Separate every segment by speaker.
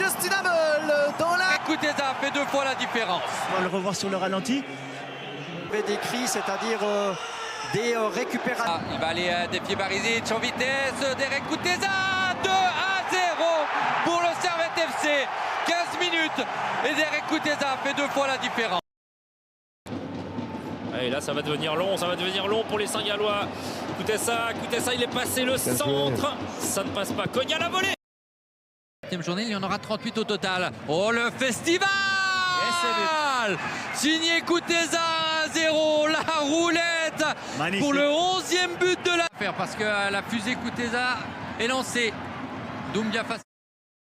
Speaker 1: Justin Hamel dans la...
Speaker 2: Kuteza fait 2 fois la différence.
Speaker 3: On va le revoir sur le ralenti.
Speaker 1: Des cris, c'est-à-dire des récupérations.
Speaker 2: Il va aller défier Barisic en vitesse. Derek Kuteza, 2-0 pour le Servette FC. 15 minutes et Derek Kuteza fait 2 fois la différence.
Speaker 4: Et là ça va devenir long pour les Saint-Gallois. Kuteza, il est passé le centre. Ça ne passe pas. Cogna la volée.
Speaker 2: Deuxième journée, il y en aura 38 au total. Oh, le festival signé Kuteza, 1-0, la roulette. Magnifique. Pour le 11e but de la... Parce que la fusée Kuteza est lancée. Doumbia face.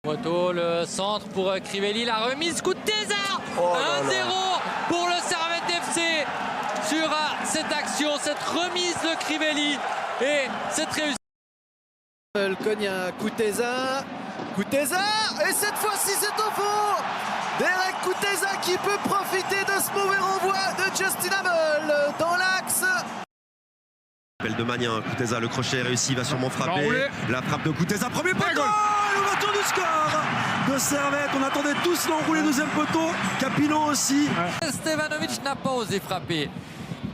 Speaker 2: Moto, le centre pour Crivelli, la remise Kuteza, 1-0 pour le Servette FC sur cette action, cette remise de Crivelli et cette réussite.
Speaker 1: Le cogne à Kuteza, et cette fois-ci c'est au fond. Derek Kuteza qui peut profiter de ce mauvais renvoi de Justin Hamel dans l'axe.
Speaker 5: Appel de Magnin, Kuteza, le crochet est réussi, va sûrement frapper. La frappe de Kuteza, premier poteau, l'ouverture du score de Servette. On attendait tous l'enroulé deuxième poteau. Capino aussi.
Speaker 2: Stevanovic n'a pas osé frapper.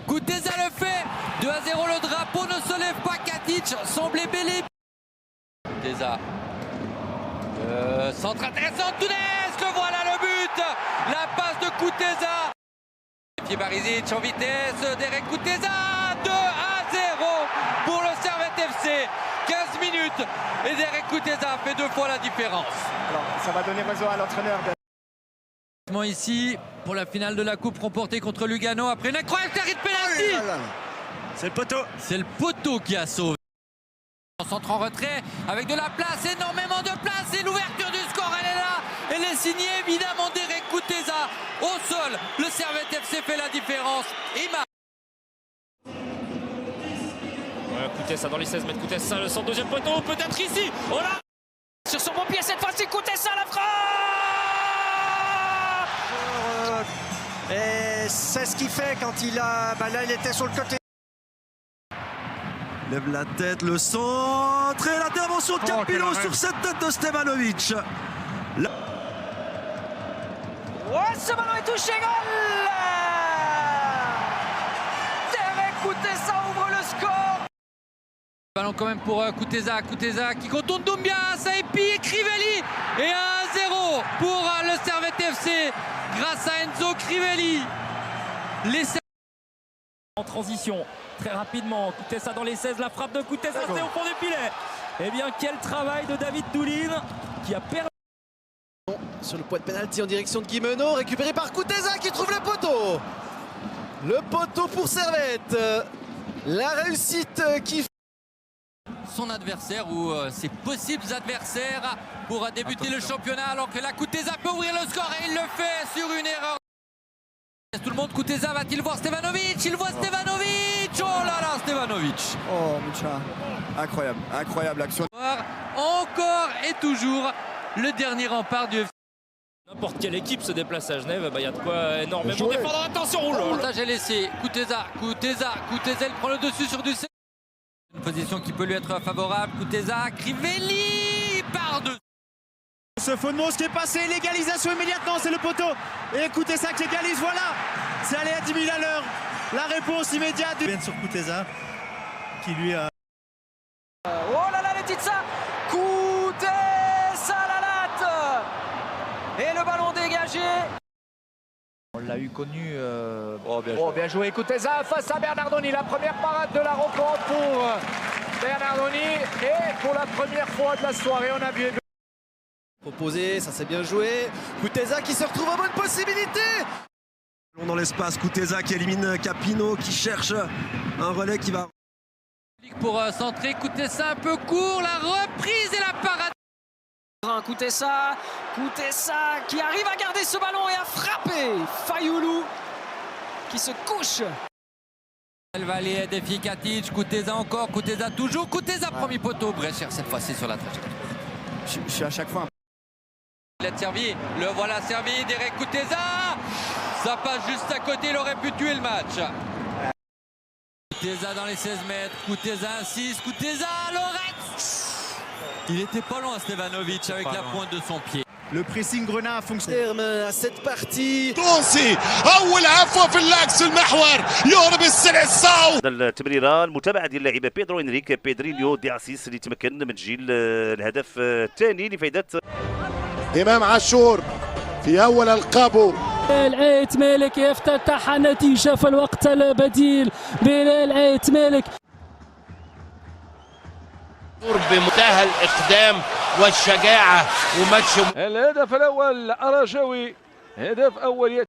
Speaker 2: Kuteza le fait. 2-0, le drapeau ne se lève pas. Katic semblait bêler. Kuteza. Centre intéressant, Tudesque, voilà le but. La passe de Kuteza. Pied Barisic en vitesse. Derek Kuteza. 2-0 pour le Servette FC. 15 minutes et Derek Kuteza fait 2 fois la différence.
Speaker 3: Alors, ça va donner raison à l'entraîneur.
Speaker 2: Ici pour la finale de la Coupe remportée contre Lugano après une incroyable série de pénalty.
Speaker 3: C'est le poteau.
Speaker 2: C'est le poteau qui a sauvé. En centre en retrait avec de la place, énormément de place et l'ouverture du score elle est là. Elle est signée évidemment Derek Kuteza au sol. Le Servette FC fait la différence.
Speaker 4: Kuteza dans les 16 mètres, Kuteza le centre, deuxième poteau, peut-être ici. Oh là, sur son bon pied cette fois-ci, Kuteza la frappe.
Speaker 1: Et c'est ce qu'il fait quand il a... là il était sur le côté.
Speaker 5: Lève la tête, le centre et l'intervention de Capino sur cette tête de Stevanovic.
Speaker 6: Ce ballon est touché, goal. Derek Kuteza ouvre le score.
Speaker 2: Ballon quand même pour Kuteza qui contourne Doumbia, Saipi et Crivelli et 1-0 pour le Servette FC grâce à Enzo Crivelli.
Speaker 4: En transition, très rapidement, Kuteza dans les 16, la frappe de Kuteza, c'est au fond du filet. Eh bien, quel travail de David Doulin qui a perdu.
Speaker 1: Sur le point de pénalty en direction de Guimeno, récupéré par Kuteza qui trouve le poteau. Le poteau pour Servette. La réussite qui...
Speaker 2: Son adversaire ou ses possibles adversaires pour débuter le championnat alors que la Kuteza peut ouvrir le score et il le fait sur une erreur. Tout le monde, Kuteza va-t-il voir Stevanovic? Il voit Stevanovic. Oh là là, Stevanovic.
Speaker 3: Oh, Mucha. Incroyable action.
Speaker 2: Encore et toujours le dernier rempart du FC.
Speaker 4: N'importe quelle équipe se déplace à Genève, il y a de quoi énormément défendre. Attention,
Speaker 2: Le montage est laissé. Kuteza, il prend le dessus sur du... Une position qui peut lui être favorable. Kuteza, Crivelli par deux.
Speaker 3: Ce Faunemons qui est passé, l'égalisation immédiatement, c'est le poteau. Et Kuteza qui égalise, voilà. C'est allé à 10 000 à l'heure. La réponse immédiate. Bien sur Kuteza qui lui a...
Speaker 6: Oh là là, Letizia. Kuteza la latte. Et le ballon dégagé. On l'a eu connu. Bien joué Kuteza face à Bernardoni. La première parade de la rencontre pour Bernardoni. Et pour la première fois de la soirée, on a vu...
Speaker 1: Proposé, ça s'est bien joué. Kuteza qui se retrouve en bonne possibilité.
Speaker 5: Dans l'espace, Kuteza qui élimine Capino, qui cherche un relais qui va...
Speaker 2: Pour centrer, Kuteza un peu court, la reprise et la parade.
Speaker 6: Kuteza qui arrive à garder ce ballon et à frapper. Fayoulou qui se couche.
Speaker 2: Elle va aller défier Katic, Kuteza encore, Kuteza toujours, Kuteza premier poteau. Brescher cette fois-ci sur la trajectoire.
Speaker 3: Je suis à chaque fois...
Speaker 2: Il est servi, le voilà servi, Derek Kuteza. Ça passe juste à côté, il aurait pu tuer le match. Kuteza dans les 16 mètres, Kuteza insiste, Kuteza, Lorenz. Il était pas loin Stevanovic avec la pointe de son pied.
Speaker 3: Le pressing grenat a fonctionné.
Speaker 1: Terme à cette partie.
Speaker 7: تونسي اول عفو في اللاكس المحور يهرب السلع الصاو.
Speaker 8: التمريره المتابعه ديال اللاعب بيدرو انريك بيدرينيو دي اسيس اللي تمكن من تسجيل الهدف الثاني لفائده
Speaker 7: امام عاشور في اول القابو.
Speaker 9: العيت مالك يفتتح النتيجة في الوقت البديل. بلال عيت مالك
Speaker 10: بمنتهى الإقدام والشجاعة وماتش.
Speaker 6: الهدف الأول الرجاوي، هدف أول